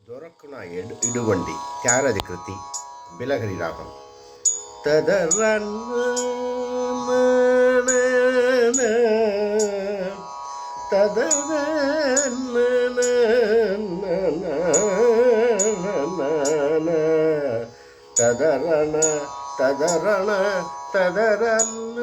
దొరకున ఇడువండి త్యారది కృతి బిలహరి రాగం తదరన్న తదరన్న తదరణ తదరణ తదరన్న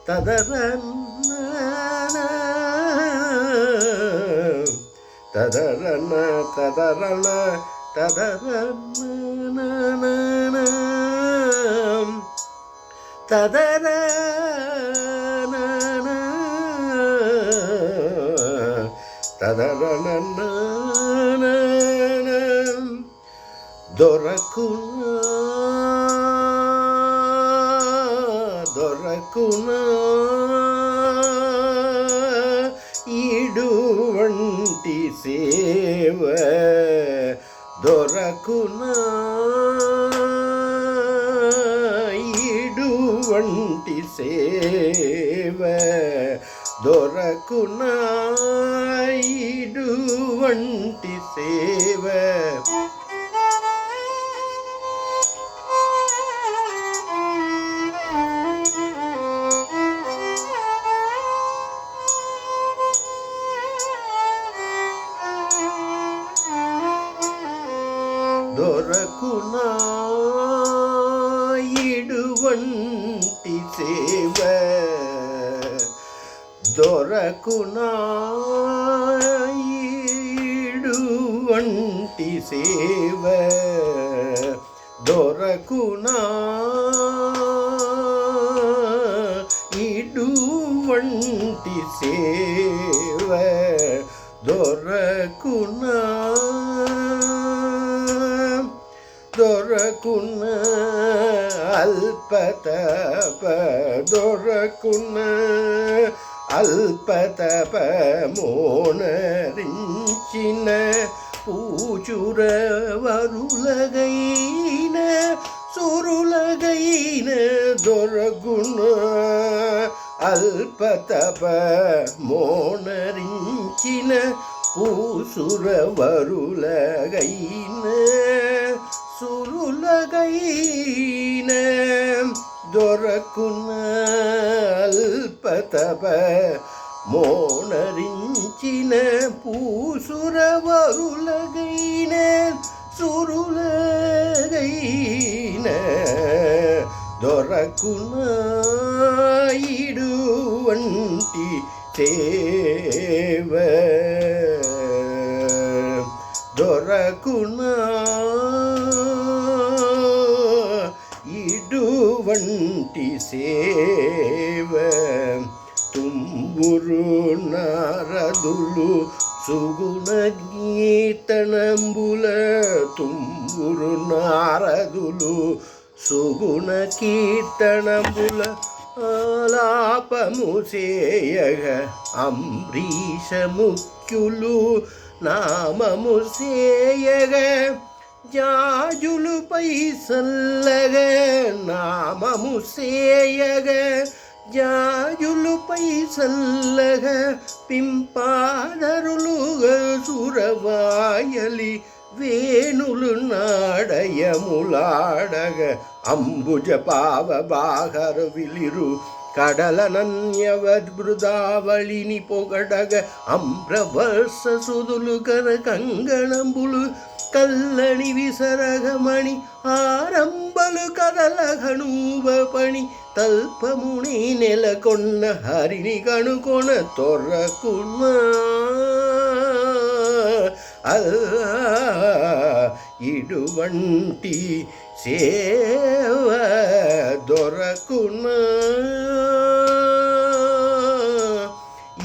తదరణ తదరణ తదరణ తదరణ తదరణ దొరకునా దొరకునా ఇడువంటి సేవ దొరకునా ఇడువంటి సేవ దొరకునా ఇడువంటి సేవ దొరకునా ఇడువంటి సేవ దొరకునా ఇడువంటి సేవ దొరకునా ఇడువంటి సేవ దొరకునా దొరకున అల్పతప దొరకున అల్పతప మోనరించిన పూచుర వరులగైన సురులగైన దొరకున అల్పతప మోనరించిన పూసుర వరులగైన సురులగైన దొరకున అల్పతప మోనరించిన పూసురవరులగైన సురులగైన దొరకున ఇడువంటి సేవ దొరకునా ఇడువంటి సేవ తుంబురు నారదులు సుగుణ కీర్తనంబుల తుంబురు నారదులు సుగుణ కీర్తనంబుల ఆలాపము చేయగ అంబరీష ముఖ్యులు నామము చేయగ జాజులుపై సల్లగ నామము చేయగ జాజులుపై సల్లగ పింపాదరులుగ సురవాయలి వేణులు నాడయములాడగ అంబుజ పావ బాహర విలిరు కడలనన్యవద్బృదావళిని పొగడగ అంబ్రవర్ష సుదులు కర కంగణంబులు కల్లణి విసరగమణి ఆరంబలు కదలగణూవ పణి తల్పముని నెలకొన్న హరిని కనుకొన తొర్రకున్న ఇటువంటి సేవ దొరకున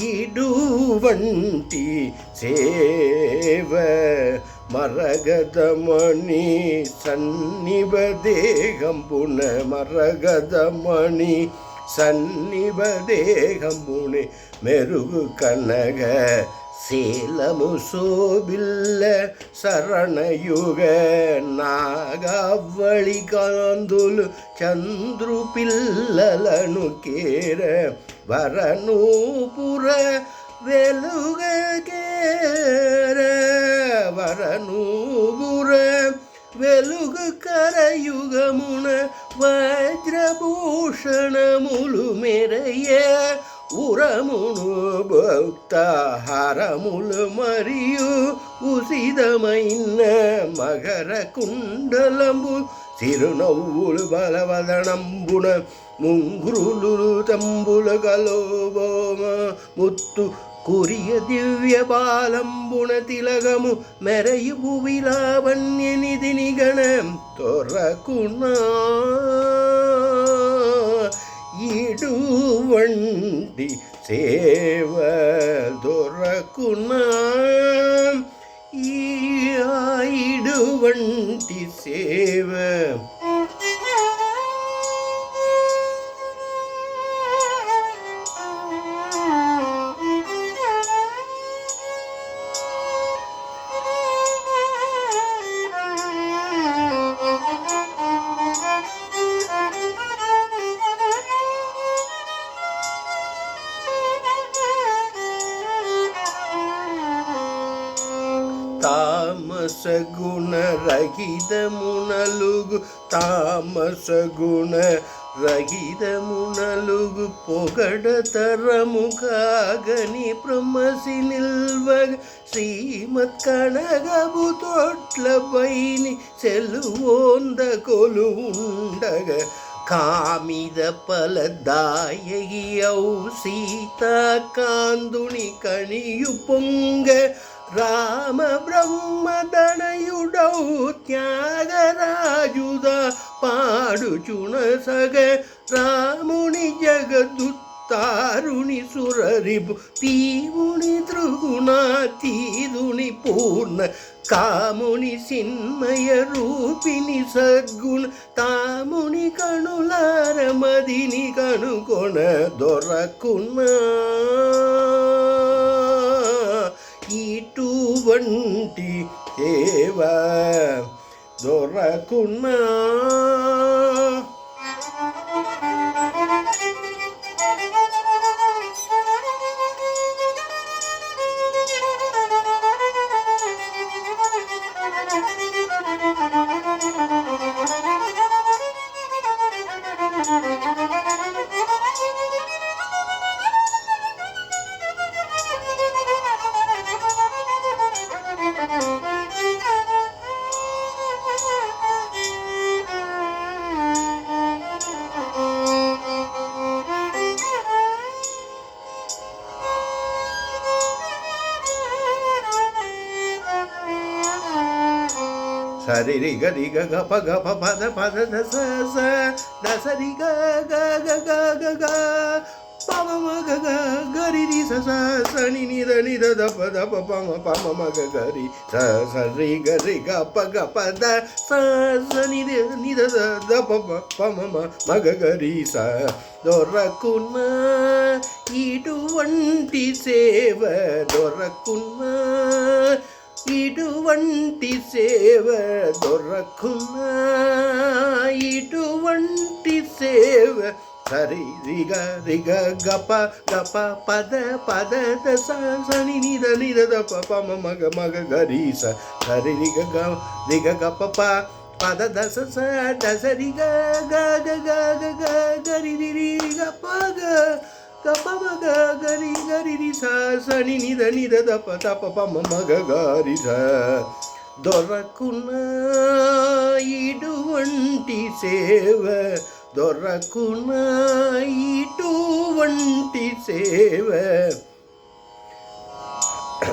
ఇటువంటి సేవ మరగదమణి సన్నిభదేహంబున మరగదమణి సన్నిభదేహంబుని మెరుగు కనగ శీలము శోభిల్ల శరణయుగ నాగవ్వళి కాందులు చంద్రు పిల్లలను కేర వరనూపుర వెలుగ కేర వరనూపుర వెలుగు కరయుగమున వజ్రభూషణములు మెరయ ఉరమును భక్తహారములు మరియు ఉసిదమైన మకర కుండలంబు చిరునవ్వులు బలవదనంబున ముంగురులు తంబుల కలోబోమ ముత్తు కురియ దివ్య బాలంబున తిలగము మెరయు భువిలావణ్యనిధి నిగణం తొరకునా ఇటువంటి సేవ దొరకునా ఇటువంటి సేవ తామస గుణ రహితమునలుగు తామస గుణ రహితమునలుగు పొగడతరము కాగని ప్రమసి నిల్వగ శ్రీమత్ కనగబు తొట్లపైని చెలువోంద కొలువుండగ కామిద ఫలదాయగియౌ సీతాకాందుని కనియు పొంగ రామ బ్రహ్మదనయుడౌ త్యాగరాజుద పాడుచునసగ రాముని జగదుత్తారుని సురరిపు పీవుని త్రిగుణాతీదుని పూర్ణ కాముని సిన్మయ రూపిణి సద్గుణ తాముని కణులార మదిని కనుకొన దొరకున్నా ఇటువంటి సేవ దొరకున్నా సరి రి గరి గ గ ప గ ప పద పద ద స స ద స రి గ గ గ గ గ గ ప మ మ గ గ గ రి రి స స స ని ని ద ద ప ప మ మ గ గ రి స స రి గ ప ప ద స స ని ద ద ప మ మ గ గ రి స దొరకున్నా ఇటువంటి సేవ దొరకున్నా ఇటువంటి సేవ దొరకున్నా ఇటువంటి సేవ సరి రిగ రిగ గప గప పద పద ద స ని ని ద ప మ మ గ రి స సరి రిగ గప ప పద ద స ద స రి గ గ గ గ గ గ రి రి రి గ ప గ గప మ గ గ రి రి స స ని ని ద ప ప మ గ గ రి స దొరకున్నా ఇటువంటి సేవ దొరకునా ఇటువంటి సేవ